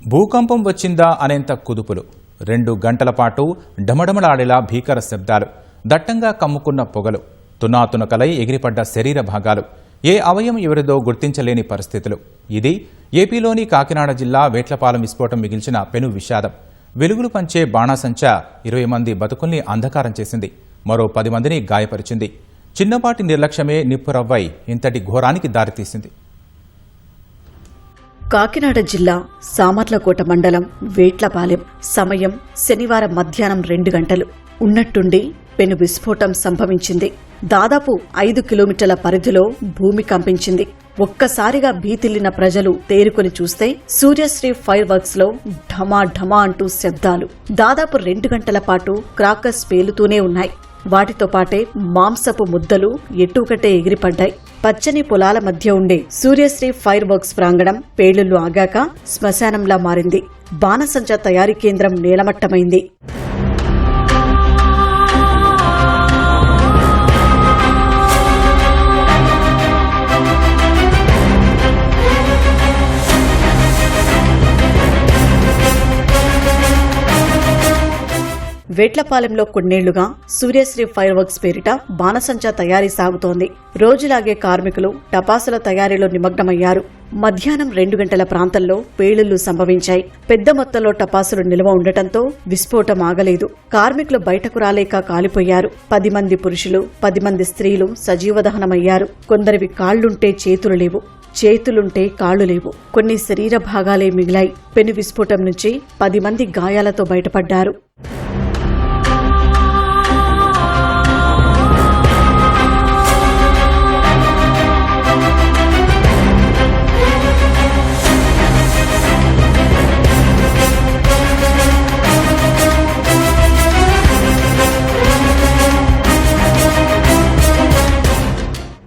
భూకంపం వచ్చిందా అనేంత కుదుపులు, 2 గంటల పాటు డమడమలాడేలా భీకర శబ్దాలు, దట్టంగా కమ్ముకున్న పొగలు, తునాతునకలై ఎగిరిపడ్డ శరీర భాగాలు, ఏ అవయం ఎవరిదో గుర్తించలేని పరిస్థితులు. ఇది ఏపీలోని కాకినాడ జిల్లా వేట్లపాలెం విస్ఫోటం మిగిల్చిన పెను విషాదం. వెలుగులు పంచే బాణాసంచా 20 మంది బతుకుల్ని అంధకారం చేసింది, మరో 10 మందిని గాయపరిచింది. చిన్నపాటి నిర్లక్ష్యమే నిప్పురవ్వై ఇంతటి ఘోరానికి దారితీసింది. కాకినాడ జిల్లా సామర్లకోట మండలం వేట్లపాలెం. సమయం శనివారం మధ్యాహ్నం 2 గంటలు. ఉన్నట్టుండి పెను విస్ఫోటం సంభవించింది. దాదాపు 5 కిలోమీటర్ల పరిధిలో భూమి కంపించింది. ఒక్కసారిగా భీతిల్లిన ప్రజలు తేరుకొని చూస్తే సూర్యశ్రీ ఫైర్ వర్క్స్ లో ఢమా ఢమా అంటూ శబ్దాలు. దాదాపు 2 గంటల పాటు క్రాకర్స్ పేలుతూనే ఉన్నాయి. వాటితో పాటే మాంసపు ముద్దలు ఎటుకటే ఎగిరిపడ్డాయి. పచ్చని పొలాల మధ్య ఉండే సూర్యశ్రీ ఫైర్ వర్క్స్ ప్రాంగణం పేలుళ్లు ఆగాక శ్మశానంలా మారింది. బాణసంచా తయారీ కేంద్రం నేలమట్టమైంది. వేట్లపాలెంలో కొన్నేళ్లుగా సూర్యశ్రీ ఫైర్ వర్క్స్ పేరిట బాణసంచా తయారీ సాగుతోంది. రోజులాగే కార్మికులు టపాసుల తయారీలో నిమగ్నమయ్యారు. మధ్యాహ్నం 2 గంటల ప్రాంతంలో పేలుళ్లు సంభవించాయి. పెద్ద మొత్తంలో టపాసులు నిల్వ ఉండటంతో విస్ఫోటం ఆగలేదు. కార్మికులు బయటకు రాలేక కాలిపోయారు. 10 మంది పురుషులు, 10 మంది స్త్రీలు సజీవదహనమయ్యారు. కొందరివి కాళ్లుంటే చేతులు లేవు, చేతులుంటే కాళ్లు లేవు. కొన్ని శరీర భాగాలే మిగిలాయి. పెను విస్ఫోటం నుంచి 10 మంది గాయాలతో బయటపడ్డారు.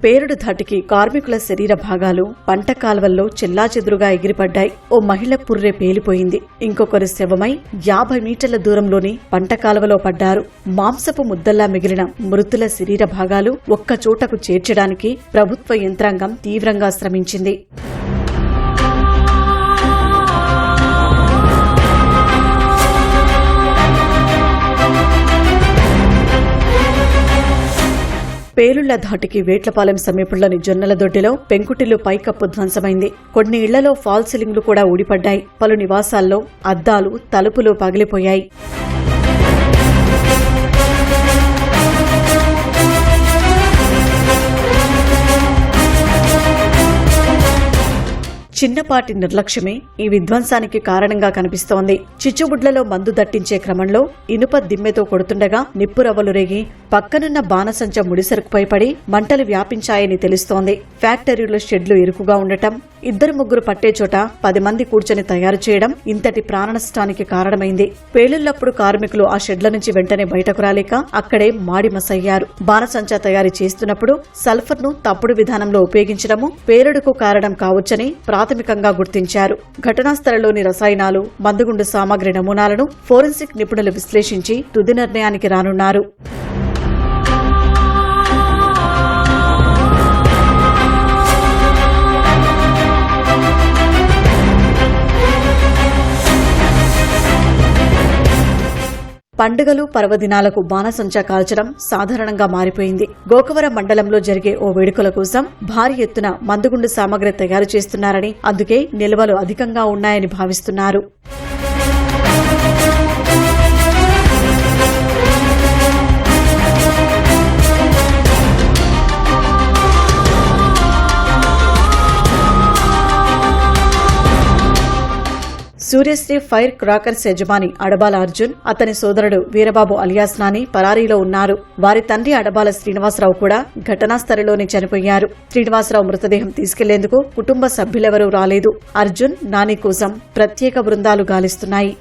పేరుడు ధాటికి కార్మికుల శరీర భాగాలు పంట కాల్వల్లో చెల్లాచెదురుగా ఎగిరిపడ్డాయి. ఓ మహిళ పుర్రె పేలిపోయింది. ఇంకొకరు శవమై 50 మీటర్ల దూరంలోని పంట కాలువలో పడ్డారు. మాంసపు ముద్దల్లా మిగిలిన మృతుల శరీర భాగాలు ఒక్కచోటకు చేర్చడానికి ప్రభుత్వ యంత్రాంగం తీవ్రంగా శ్రమించింది. పేలుళ్ల ధాటికి వేట్లపాలెం సమీపంలోని జొన్నల దొడ్డిలో పెంకుటిల్లు పైకప్పు ధ్వంసమైంది. కొన్ని ఇళ్లలో ఫాల్ సీలింగ్లు కూడా ఊడిపడ్డాయి. పలు నివాసాల్లో అద్దాలు, తలుపులు పగిలిపోయాయి. చిన్నపాటి నిర్లక్ష్యమే ఈ విధ్వంసానికి కారణంగా కనిపిస్తోంది. చిచ్చుబుడ్లలో మందు దట్టించే క్రమంలో ఇనుప దిమ్మెతో కొడుతుండగా నిప్పురవ్వలు రేగి పక్కనున్న బాణసంచ ముడిసరుకుపై పడి మంటలు వ్యాపించాయని తెలుస్తోంది. ఫ్యాక్టరీలో షెడ్లు ఇరుకుగా ఉండటం, 2-3 పట్టే చోట 10 మంది కూర్చొని తయారు చేయడం ఇంతటి ప్రాణనష్టానికి కారణమైంది. పేలుళ్లప్పుడు కార్మికులు ఆ షెడ్ల నుంచి వెంటనే బయటకు రాలేక అక్కడే మాడిమసయ్యారు. బాణసంచా తయారీ చేస్తున్నప్పుడు సల్ఫర్ ను తప్పుడు విధానంలో ఉపయోగించడము పేలుడుకు కారణం కావచ్చని ప్రాథమికంగా గుర్తించారు. ఘటనా స్థలంలోని రసాయనాలు, మందుగుండు సామాగ్రి నమూనాలను ఫోరెన్సిక్ నిపుణులు విశ్లేషించి తుది నిర్ణయానికి రానున్నారు. పండుగలు, పర్వదినాలకు బాణసంచా కాల్చడం సాధారణంగా మారిపోయింది. గోకవరం మండలంలో జరిగే ఓ వేడుకల కోసం భారీ ఎత్తున మందుగుండు సామగ్రి తయారు చేస్తున్నారని, అందుకే నిల్వలు అధికంగా ఉన్నాయని భావిస్తున్నారు. సూర్యశ్రీ ఫైర్ క్రాకర్స్ యజమాని అడబాల అర్జున్, అతని సోదరుడు వీరబాబు అలియాస్ నాని పరారీలో ఉన్నారు. వారి తండ్రి అడబాల శ్రీనివాసరావు కూడా ఘటనా స్థలిలోనే చనిపోయారు. శ్రీనివాసరావు మృతదేహం తీసుకెళ్లేందుకు కుటుంబ సభ్యులెవరూ రాలేదు. అర్జున్, నాని కోసం ప్రత్యేక బృందాలు గాలిస్తున్నాయి.